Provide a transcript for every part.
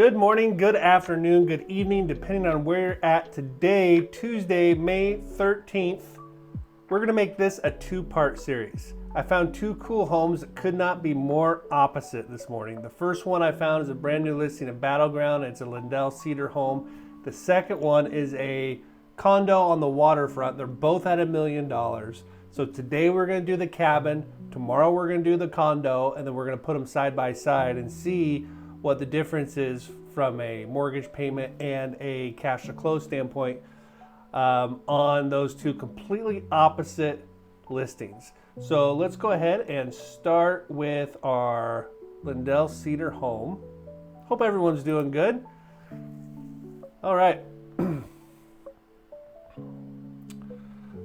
Good morning, good afternoon, good evening, depending on where you're at today, Tuesday, May 13th. We're gonna make this a two-part series. I found two cool homes that could not be more opposite this morning. The first one I found is a brand new listing of Battleground. It's a 9-Acre Cedar home. The second one is a condo on the waterfront. They're both at $1 million. So today we're gonna do the cabin, tomorrow we're gonna do the condo, and then we're gonna put them side by side and see what the difference is from a mortgage payment and a cash to close standpoint on those two completely opposite listings. So let's go ahead and start with our 9-Acre Cedar home. Hope everyone's doing good. All right.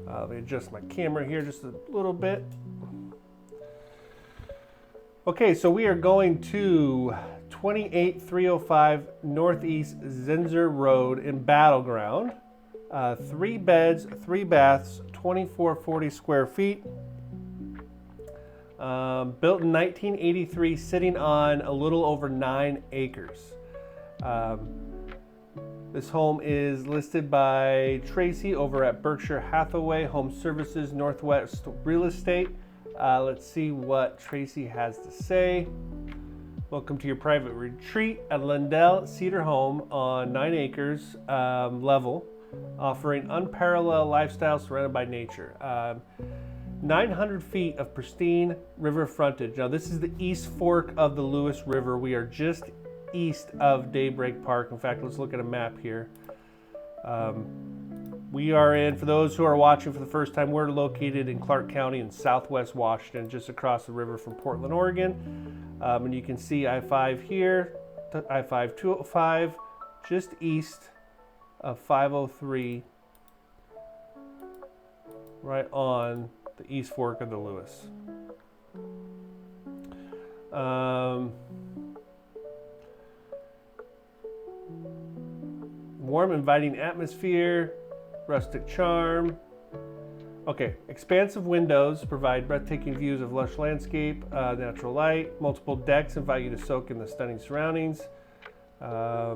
Let me adjust my camera here just a little bit. Okay, so we are going to 28305 Northeast Zinser Road in Battleground. 3 beds, 3 baths, 2440 square feet. Built in 1983, sitting on a little over 9 acres. This home is listed by Tracy over at Berkshire Hathaway Home Services Northwest Real Estate. Let's see what Tracy has to say. Welcome to your private retreat at 9-Acre Cedar home on 9 acres level, offering unparalleled lifestyle surrounded by nature. 900 feet of pristine river frontage. Now this is the east fork of the Lewis River. We are just east of Daybreak Park. In fact, let's look at a map here. We are in, for those who are watching for the first time, we're located in Clark County in southwest Washington, just across the river from Portland, Oregon. And you can see I-5 here, I-5 205, just east of 503, right on the east fork of the Lewis. Warm, inviting atmosphere, rustic charm. Okay, expansive windows provide breathtaking views of lush landscape, natural light. Multiple decks invite you to soak in the stunning surroundings. A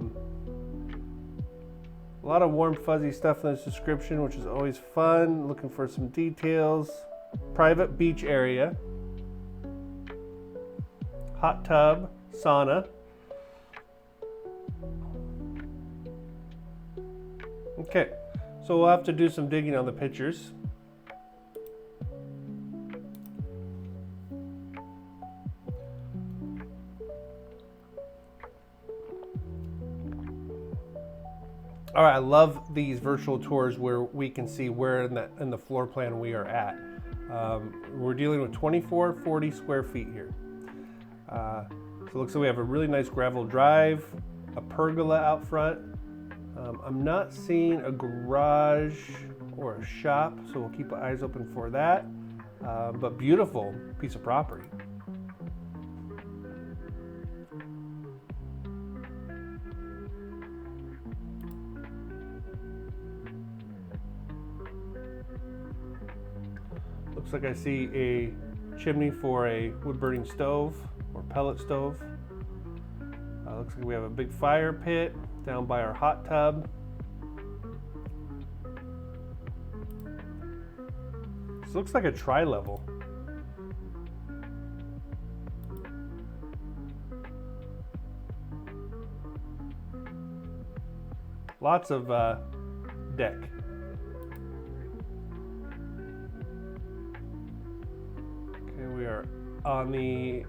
lot of warm, fuzzy stuff in this description, which is always fun. Looking for some details. Private beach area. Hot tub, sauna. Okay, so we'll have to do some digging on the pictures. All right, I love these virtual tours where we can see where in the floor plan we are at. We're dealing with 2440 square feet here. So it looks like we have a really nice gravel drive, a pergola out front. I'm not seeing a garage or a shop, so we'll keep our eyes open for that. But beautiful piece of property. Looks like I see a chimney for a wood-burning stove or pellet stove. Looks like we have a big fire pit down by our hot tub. This looks like a tri-level. Lots of deck. Okay, we are on the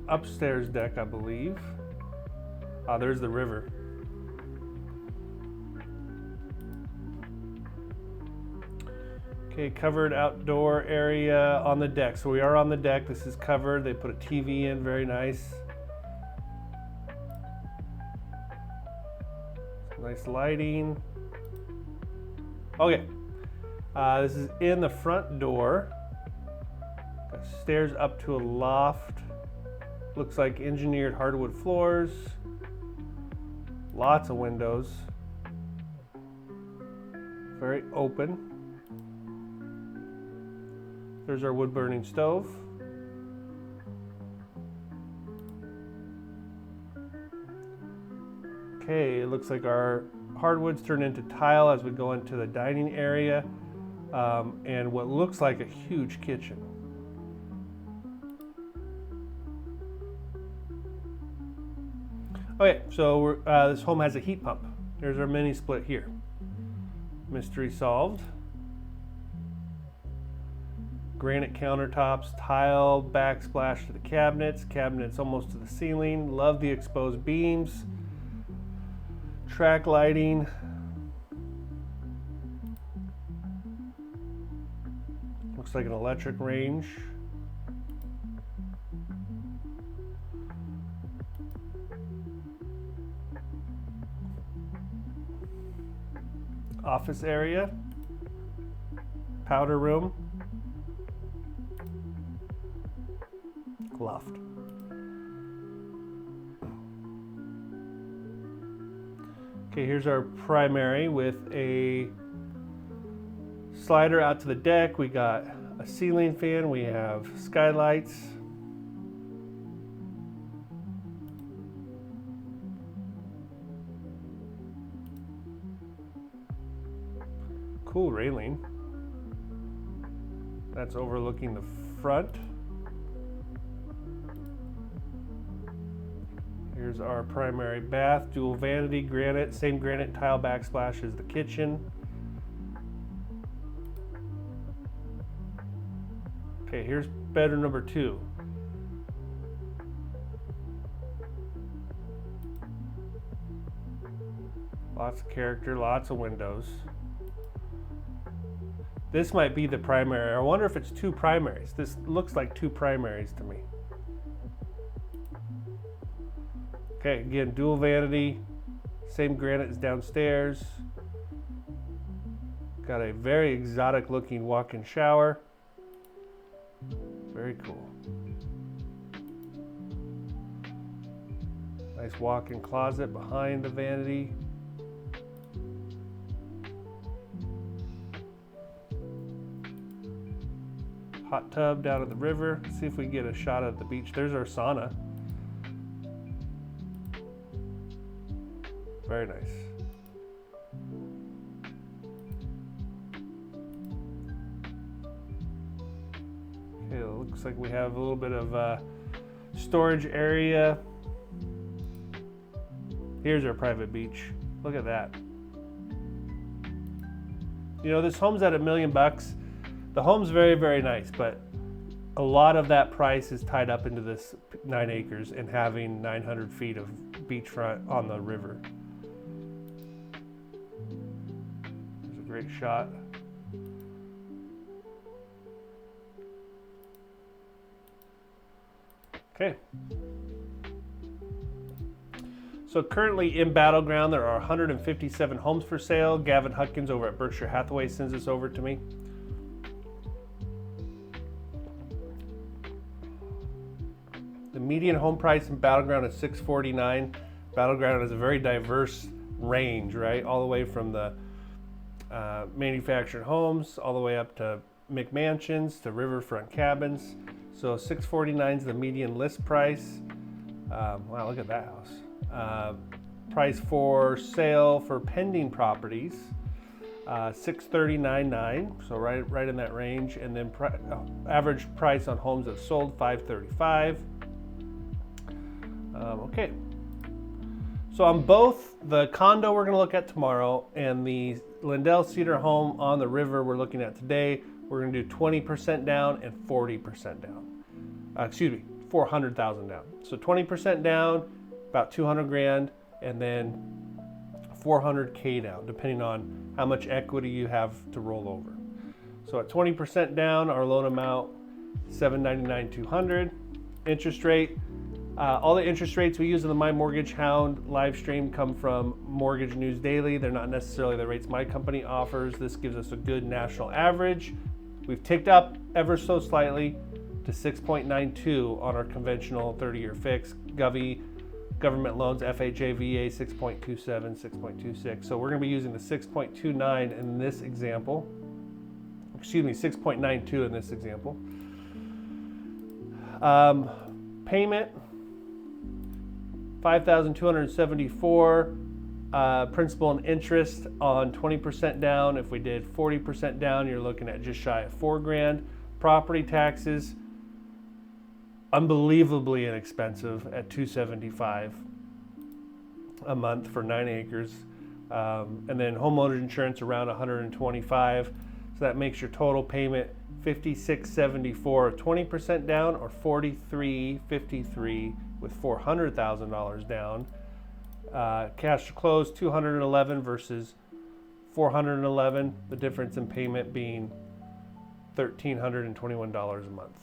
upstairs deck, I believe. There's the river. Okay, covered outdoor area on the deck. So we are on the deck. This is covered. They put a TV in, very nice. Nice lighting. Okay, this is in the front door. Got stairs up to a loft. Looks like engineered hardwood floors. Lots of windows. Very open. There's our wood burning stove. Okay, it looks like our hardwoods turn into tile as we go into the dining area, and what looks like a huge kitchen. Okay, so this home has a heat pump. There's our mini split here. Mystery solved. Granite countertops, tile backsplash to the cabinets, cabinets almost to the ceiling. Love the exposed beams. Track lighting. Looks like an electric range. Office area. Powder room. Loft. Okay, here's our primary with a slider out to the deck. We got a ceiling fan. We have skylights. Cool railing. That's overlooking the front. Here's our primary bath, dual vanity, granite, same granite tile backsplash as the kitchen. Okay, here's bedroom number 2. Lots of character, lots of windows. This might be the primary. I wonder if it's 2 primaries. This looks like 2 primaries to me. Okay, again, dual vanity, same granite as downstairs. Got a very exotic looking walk-in shower. Very cool. Nice walk-in closet behind the vanity. Hot tub down at the river. See if we can get a shot of the beach. There's our sauna. Very nice. Okay, it looks like we have a little bit of storage area. Here's our private beach. Look at that. You know, this home's at $1 million. The home's very, very nice, but a lot of that price is tied up into this 9 acres and having 900 feet of beachfront on the river. There's a great shot. Okay. So currently in Battleground, there are 157 homes for sale. Gavin Hutkins over at Berkshire Hathaway sends this over to me. The median home price in Battleground is $649. Battleground is a very diverse range, right? All the way from the manufactured homes, all the way up to McMansions, to Riverfront cabins. So $649 is the median list price. Wow, look at that house. Price for sale for pending properties, $639.9, so right in that range. And then average price on homes that sold, $535. Okay, so on both the condo we're going to look at tomorrow and the Lindell Cedar home on the river we're looking at today, we're going to do 20% down and 40% down. Excuse me, 400,000 down. So 20% down, about 200 grand, and then 400K down, depending on how much equity you have to roll over. So at 20% down, our loan amount, $799,200. Interest rate. All the interest rates we use in the My Mortgage Hound live stream come from Mortgage News Daily. They're not necessarily the rates my company offers. This gives us a good national average. We've ticked up ever so slightly to 6.92 on our conventional 30-year fix. Government loans, FHA, VA, 6.27, 6.26. So we're going to be using the 6.29 in this example. Excuse me, 6.92 in this example. Payment, $5,274. principal and interest on 20% down. If we did 40% down, you're looking at just shy of $4,000. Property taxes, unbelievably inexpensive at $275 a month for 9 acres. And then homeowners insurance around $125. So that makes your total payment $56.74, 20% down, or $43.53 with $400,000 down. Cash to close $211 versus $411. The difference in payment being $1,321 a month.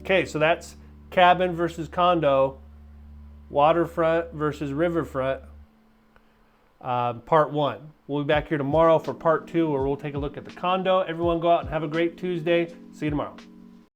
Okay, so that's cabin versus condo, waterfront versus riverfront, part 1. We'll be back here tomorrow for part 2, where we'll take a look at the condo. Everyone go out and have a great Tuesday. See you tomorrow.